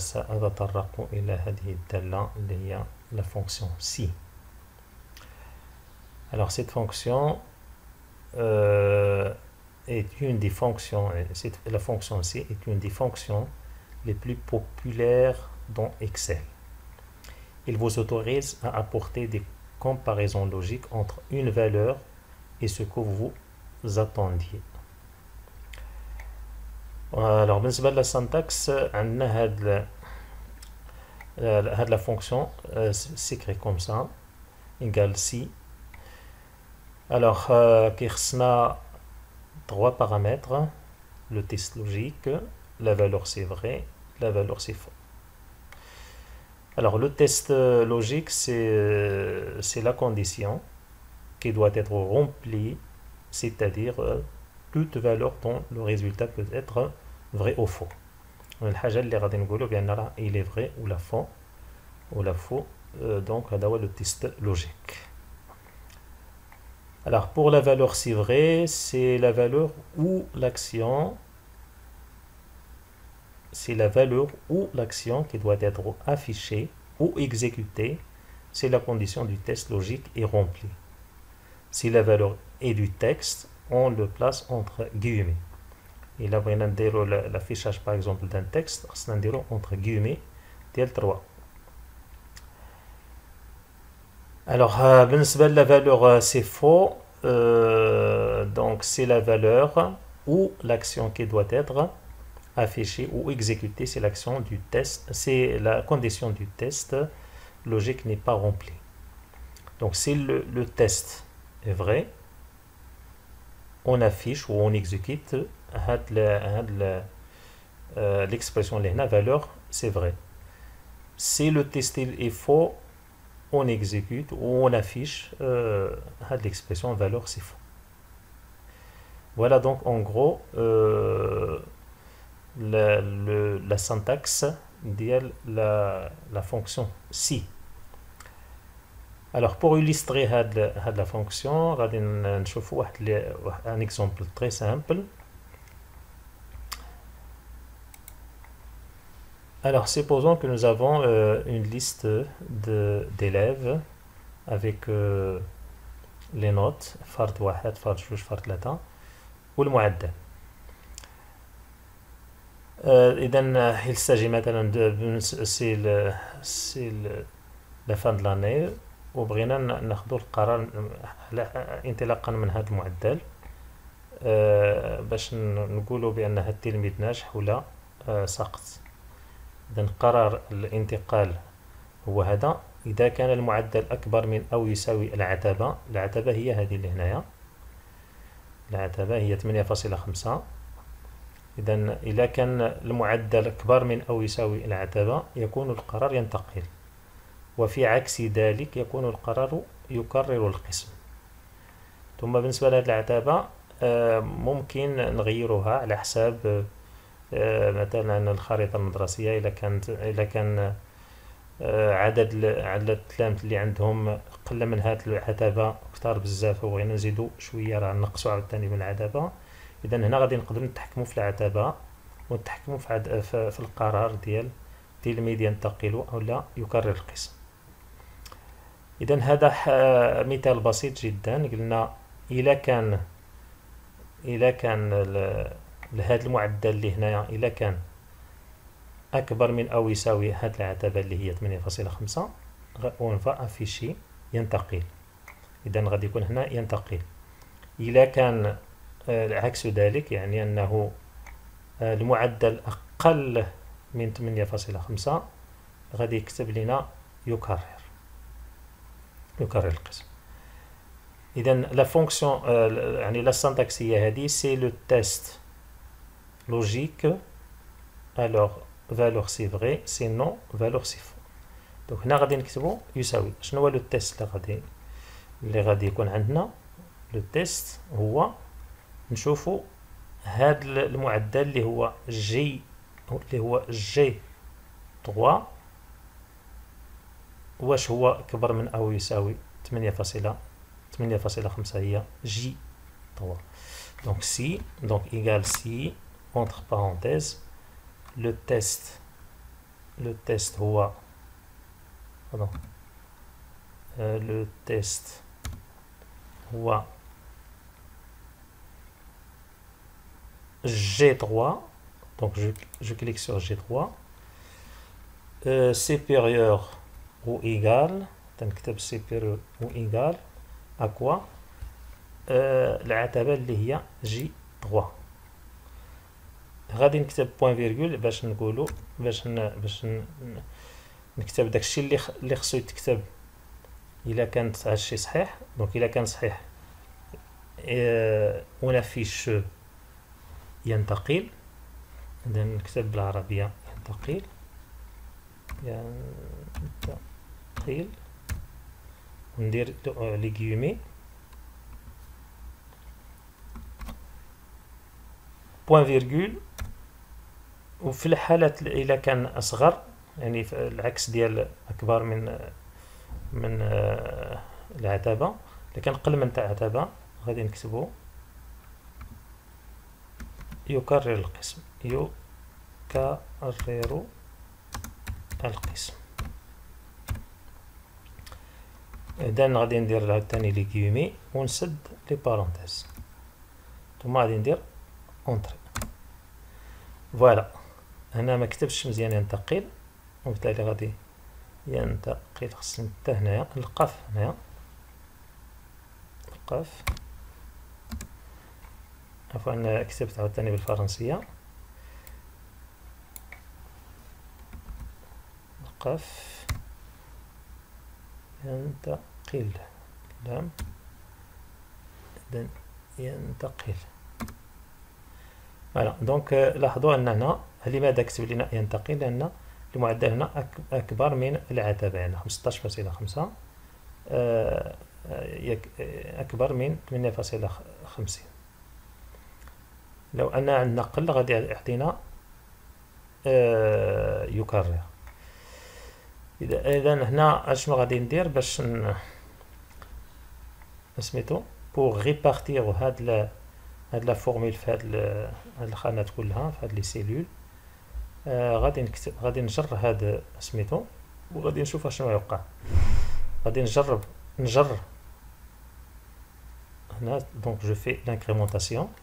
سأتطرق إلى هذه الدالة اللي هي la fonction si. Alors cette fonction est une des fonctions, la fonction si est une des fonctions les plus populaires dans Excel. Il vous autorise à apporter des comparaisons logiques entre une valeur et ce que vous attendiez. Alors, بالنسبة للسyntaxe, عندنا هاد la fonction s'écrit comme ça, égale si. Alors, كيخصنا trois paramètres, le test logique, la valeur c'est vrai, la valeur c'est faux. Alors, le test logique, c'est la condition qui doit être remplie, c'est-à-dire toute valeur dont le résultat peut être vrai ou faux. الحاجة اللي غادي نقولوا بأن راه il est vrai ou la faux. Donc هذا هو le test logique. Alors pour la valeur c'est vrai, c'est la valeur où l'action qui doit être affichée ou exécutée si la condition du test logique est remplie. Si la valeur est du texte, on le place entre guillemets. Et là, on va l'affichage par exemple d'un texte, on va entre guillemets, tel 3. Alors, la valeur c'est faux, donc c'est la valeur où l'action qui doit être affichée ou exécutée, c'est l'action du test, c'est la condition du test logique n'est pas remplie. Donc, si le test est vrai, on affiche ou on exécute l'expression la valeur c'est vrai. Si le test est faux, on exécute ou on affiche l'expression valeur c'est faux. Voilà donc en gros la syntaxe de la fonction si. Alors pour illustrer la fonction, غادي نشوفوا un exemple très simple. Alors supposons que nous avons une liste d'élèves avec les notes فرد واحد فرد جوج فرد ثلاثة والمعدل. إذا il s'agit maintenant c'est la fin de l'année وبغينا ناخذ القرار انطلاقا من هذا المعدل باش نقولوا بان هذا التلميذ ناجح ولا ساقط. اذا قرار الانتقال هو هذا. اذا كان المعدل اكبر من او يساوي العتبه هي هذه اللي هنايا، العتبه هي 8.5. اذا اذا كان المعدل اكبر من او يساوي العتبه يكون القرار ينتقل، وفي عكس ذلك يكون القرار يكرر القسم. ثم بالنسبة لهذه العتبة ممكن نغيرها على حساب مثلا الخريطة المدرسية. إذا كان عدد التلاميذ اللي عندهم قل من هذه العتبة كتار بزاف وبغينا نزيدو شوية راه نقصو عاوتاني من العتبة. إذا هنا غادي نقدروا نتحكموا في العتبة ونتحكموا في القرار ديال التلميذ ينتقل أو لا يكرر القسم. إذا هذا مثال بسيط جدا. قلنا إذا كان هذا المعدل اللي هنايا إذا كان أكبر من أو يساوي هذه العتبة اللي هي 8.5 on va afficher ينتقل. إذا غادي يكون هنا ينتقل. إذا كان عكس ذلك يعني أنه المعدل أقل من 8.5 غادي يكتب لنا يكرر القسم. إذا لا فونكسيون يعني لا syntaxe هي هذه سي لو تيست لوجيك. alors valeur c'est vrai sinon valeur c'est faux. دونك هنا غادي نكتبو يساوي. شنو هو لو تيست اللي غادي يكون عندنا؟ لو تيست هو نشوفو هاد المعدل اللي هو جي 3 واش هو كبر من او يساوي 8.5 هي جي 3. donc si égale si entre parenthèses le test لو تيست هو لو تيست هو G3, donc je clique sur G3, supérieur ou égal, supérieur ou égal à quoi العتبة اللي هي J3. غادي نكتب بوين فيرغول باش نقولو باش نكتب داكشي اللي خصو يتكتب الا كانت هادشي صحيح. دونك الا كان صحيح ونافيش ينتقل، إذا نكتب بالعربية ينتقل وندير لي غيومي بوين فيرغول. وفي الحالات إلا كان أصغر، يعني العكس ديال أكبر من العتبة، إلا كان قل من تاع عتبة غادي نكتبو يكرر القسم، يكرر القسم. إذا غادي ندير عاوتاني لي غيومي ونسد لي بارونتيز، ثم غادي ندير اونتري. فوالا هنا ما كتبتش مزيان ينتقل، وبالتالي غادي ينتقل خصني حتى هنايا القاف، هنايا القاف. عفوا كتبت عاوتاني بالفرنسية القاف ينتقل، لام إذن ينتقل. فوالا دونك لاحظوا أن هنا لماذا كتب لنا ينتقل؟ لأن المعدل هنا أكبر من العتبة، يعني 15.5 أكبر من 8.50. لو أن عندنا قل غادي يعطينا يكرر. إذا هنا أشنو غادي ندير باش سميتو بوغ ريبارتيغ هاد لا فورميل في هاد الخانات كلها في هاد لي سيلول. غادي نجر هاد سميتو وغادي نشوف شنو يوقع. غادي نجر هنا. دونك جو في لانكريمونطاسيون.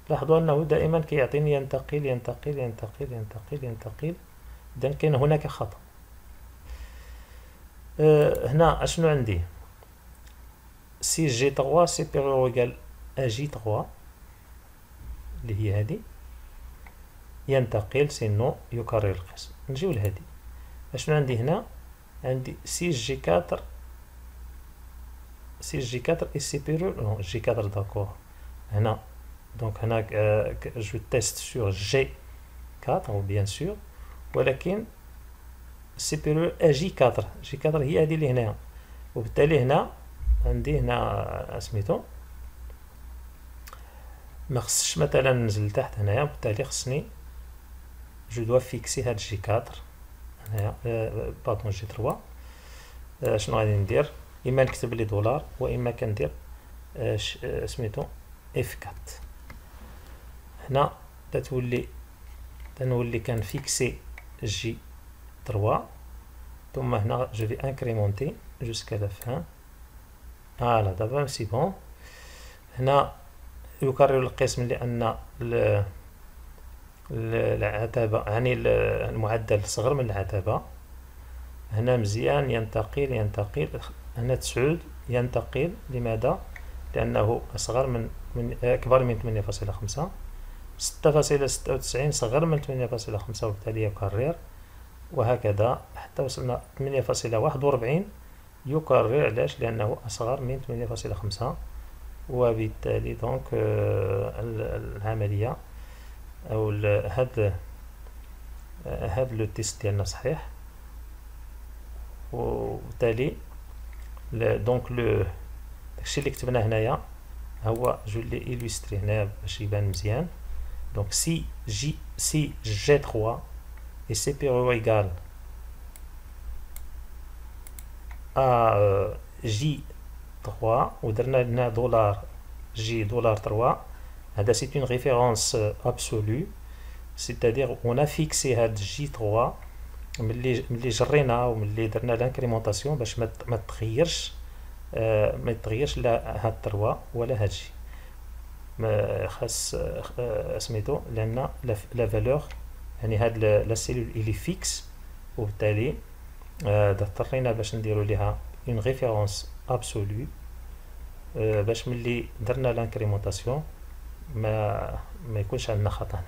لاحظوا أنه دائما كيعطيني ينتقل ينتقل ينتقل ينتقل ينتقل. إذن كاين هناك خطأ. هنا أشنو عندي؟ سي جي 3 سيبيريور إيكال أ جي 3 اللي هي هادي، ينتقل سينو يكرر القسم. نجيو لهادي. أشنو عندي هنا؟ عندي سي جي 4 إي سيبيريور نو جي 4 داكور. هنا دونك هنا جو تيست سور جي 4 بيان سور، ولكن سيبيريور ا جي 4. جي 4 هي هذه اللي هنا، وبالتالي هنا عندي هنا سميتو ما خصش مثلا ننزل لتحت هنايا، وبالتالي خصني جو دوا فيكسي هاد جي 4 هنايا باطون جي 3. شنو غادي ندير؟ اما نكتب لي دولار واما كندير سميتو اف 4. هنا تنولي كنفيكسي جي 3، ثم هنا جو في انكريمونتي جوسكا لا فان. فوالا دابا سي بون. هنا يكرر القسم لأن العتبة يعني المعدل صغر من العتبة. هنا مزيان ينتقل ينتقل. هنا 9 ينتقل. لماذا؟ لأنه أصغر من أكبر من 8.5. 6.96 صغر من 8.5 وبالتالي يكرر، وهكذا حتى وصلنا 8.41 يكرر. علاش؟ لأنه أصغر من 8.5، وبالتالي دونك العملية أو هاد لو تيست ديالنا صحيح. وبالتالي دونك داكشي اللي كتبنا هنايا هو جو لي إلوستري هنايا باش يبان مزيان. دونك سي جي 3 est supérieur ou égal à J3 ودرنا لنا دولار J $3. هذا سي اون ريفيرونس ابسولو. سيتادير اون فيكسي هاد جي 3 ملي جرينا وملي درنا لانكريمونطاسيون باش ما تغيرش، ما يتغيرش لا هاد 3 ولا هاد جي، ما خاص سميتو، لان لا فالور يعني هاد لا سيلول الي فيكس، وبالتالي اضطرينا باش نديرو ليها اون ريفيرونس ابسولو باش ملي درنا لانكريمونطاسيون ما يكونش عندنا خطا.